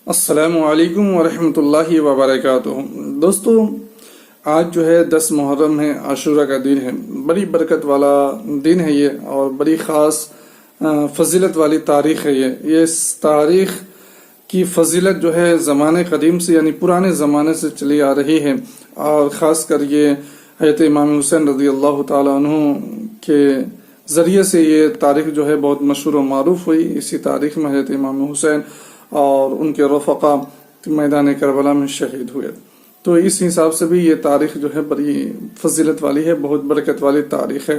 السلام علیکم ورحمۃ اللہ وبرکاتہ۔ دوستو، آج جو ہے 10 محرم ہے، عاشورہ کا دن ہے۔ بڑی برکت والا دن ہے یہ، اور بڑی خاص فضیلت والی تاریخ ہے یہ اس تاریخ کی فضیلت جو ہے زمانے قدیم سے، یعنی پرانے زمانے سے چلی آ رہی ہے، اور خاص کر یہ حضرت امام حسین رضی اللہ تعالیٰ عنہ کے ذریعے سے یہ تاریخ جو ہے بہت مشہور و معروف ہوئی۔ اسی تاریخ میں حضرت امام حسین اور ان کے رفقا میدان کربلا میں شہید ہوئے، تو اس حساب سے بھی یہ تاریخ جو ہے بڑی فضیلت والی ہے، بہت برکت والی تاریخ ہے۔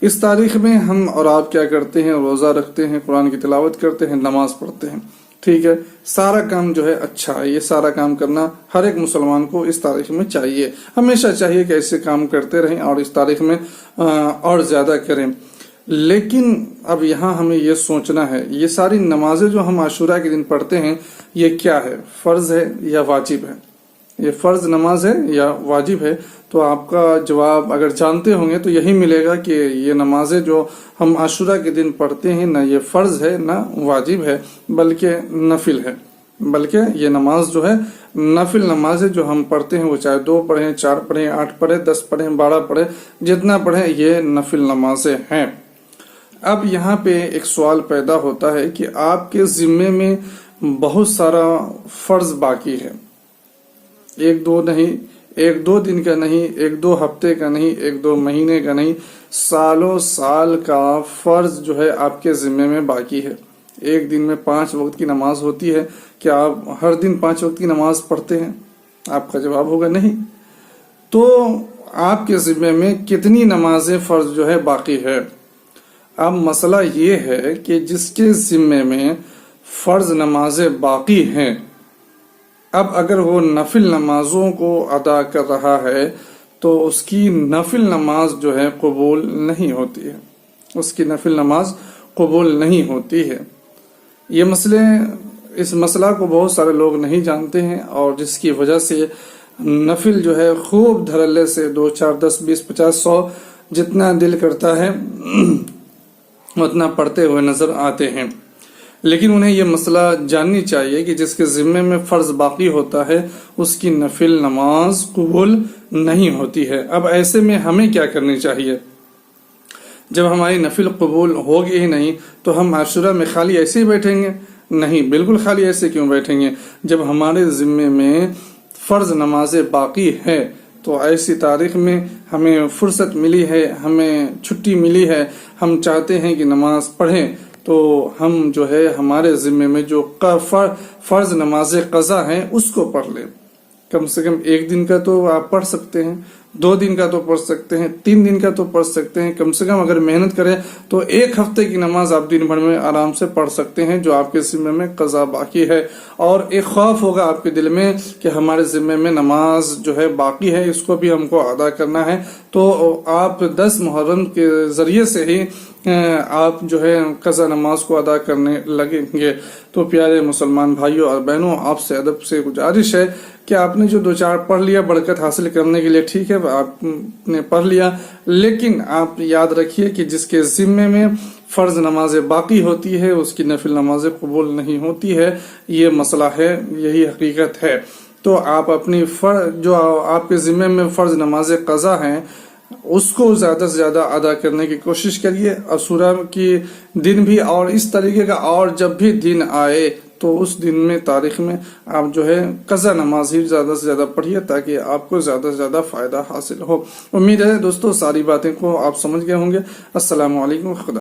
اس تاریخ میں ہم اور آپ کیا کرتے ہیں؟ روزہ رکھتے ہیں، قرآن کی تلاوت کرتے ہیں، نماز پڑھتے ہیں، ٹھیک ہے۔ سارا کام جو ہے اچھا ہے، یہ سارا کام کرنا ہر ایک مسلمان کو اس تاریخ میں چاہیے، ہمیشہ چاہیے کہ ایسے کام کرتے رہیں اور اس تاریخ میں اور زیادہ کریں۔ لیکن اب یہاں ہمیں یہ سوچنا ہے، یہ ساری نمازیں جو ہم عاشورہ کے دن پڑھتے ہیں، یہ کیا ہے؟ فرض ہے یا واجب ہے؟ یہ فرض نماز ہے یا واجب ہے؟ تو آپ کا جواب اگر جانتے ہوں گے تو یہی ملے گا کہ یہ نمازیں جو ہم عاشورہ کے دن پڑھتے ہیں، نہ یہ فرض ہے نہ واجب ہے، بلکہ نفل ہے۔ بلکہ یہ نماز جو ہے نفل نماز ہے، جو ہم پڑھتے ہیں، وہ چاہے 2 پڑھیں، 4 پڑھیں، 8 پڑھیں، 10 پڑھیں، 12 پڑھیں، جتنا پڑھیں، یہ نفل نمازیں ہیں۔ اب یہاں پہ ایک سوال پیدا ہوتا ہے کہ آپ کے ذمے میں بہت سارا فرض باقی ہے، ایک دو نہیں، ایک دو دن کا نہیں، ایک دو ہفتے کا نہیں، ایک دو مہینے کا نہیں، سالوں سال کا فرض جو ہے آپ کے ذمے میں باقی ہے۔ ایک دن میں 5 وقت کی نماز ہوتی ہے، کیا آپ ہر دن 5 وقت کی نماز پڑھتے ہیں؟ آپ کا جواب ہوگا نہیں۔ تو آپ کے ذمے میں کتنی نمازیں فرض جو ہے باقی ہے؟ اب مسئلہ یہ ہے کہ جس کے ذمے میں فرض نمازیں باقی ہیں، اب اگر وہ نفل نمازوں کو ادا کر رہا ہے تو اس کی نفل نماز جو ہے قبول نہیں ہوتی ہے، اس کی نفل نماز قبول نہیں ہوتی ہے۔ اس مسئلہ کو بہت سارے لوگ نہیں جانتے ہیں، اور جس کی وجہ سے نفل جو ہے خوب دھڑلے سے 2 4 10 20 50 100 جتنا دل کرتا ہے اتنا پڑھتے ہوئے نظر آتے ہیں۔ لیکن انہیں یہ مسئلہ جاننی چاہیے کہ جس کے ذمے میں فرض باقی ہوتا ہے، اس کی نفل نماز قبول نہیں ہوتی ہے۔ اب ایسے میں ہمیں کیا کرنی چاہیے؟ جب ہماری نفل قبول ہوگی ہی نہیں تو ہم عاشورہ میں خالی ایسے ہی بیٹھیں گے؟ نہیں، بالکل خالی ایسے کیوں بیٹھیں گے؟ جب ہمارے ذمے میں فرض نمازیں باقی ہے تو ایسی تاریخ میں ہمیں فرصت ملی ہے، ہمیں چھٹی ملی ہے، ہم چاہتے ہیں کہ نماز پڑھیں، تو ہم جو ہے ہمارے ذمے میں جو فرض نماز قضا ہیں اس کو پڑھ لیں۔ کم سے کم 1 دن کا تو آپ پڑھ سکتے ہیں، 2 دن کا تو پڑھ سکتے ہیں، 3 دن کا تو پڑھ سکتے ہیں، کم سے کم اگر محنت کریں تو 1 ہفتے کی نماز آپ دن بھر میں آرام سے پڑھ سکتے ہیں، جو آپ کے ذمے میں قضا باقی ہے۔ اور ایک خوف ہوگا آپ کے دل میں کہ ہمارے ذمے میں نماز جو ہے باقی ہے، اس کو بھی ہم کو ادا کرنا ہے، تو آپ 10 محرم کے ذریعے سے ہی آپ جو ہے قضا نماز کو ادا کرنے لگیں گے۔ تو پیارے مسلمان بھائیوں اور بہنوں، آپ سے ادب سے گزارش ہے کہ آپ نے جو 2 4 پڑھ لیا برکت حاصل کرنے کے لیے، ٹھیک ہے، آپ نے پڑھ لیا، لیکن آپ یاد رکھیے کہ جس کے ذمے میں فرض نمازیں باقی ہوتی ہے اس کی نفل نمازیں قبول نہیں ہوتی ہے۔ یہ مسئلہ ہے، یہی حقیقت ہے۔ تو آپ اپنی جو آپ کے ذمے میں فرض نماز قضا ہیں اس کو زیادہ سے زیادہ ادا کرنے کی کوشش کریے، عاشورہ کی دن بھی، اور اس طریقے کا اور جب بھی دن آئے تو اس دن میں تاریخ میں آپ جو ہے قضا نماز ہی زیادہ سے زیادہ پڑھیے، تاکہ آپ کو زیادہ سے زیادہ فائدہ حاصل ہو۔ امید ہے دوستو ساری باتیں کو آپ سمجھ گئے ہوں گے۔ السلام علیکم، خدا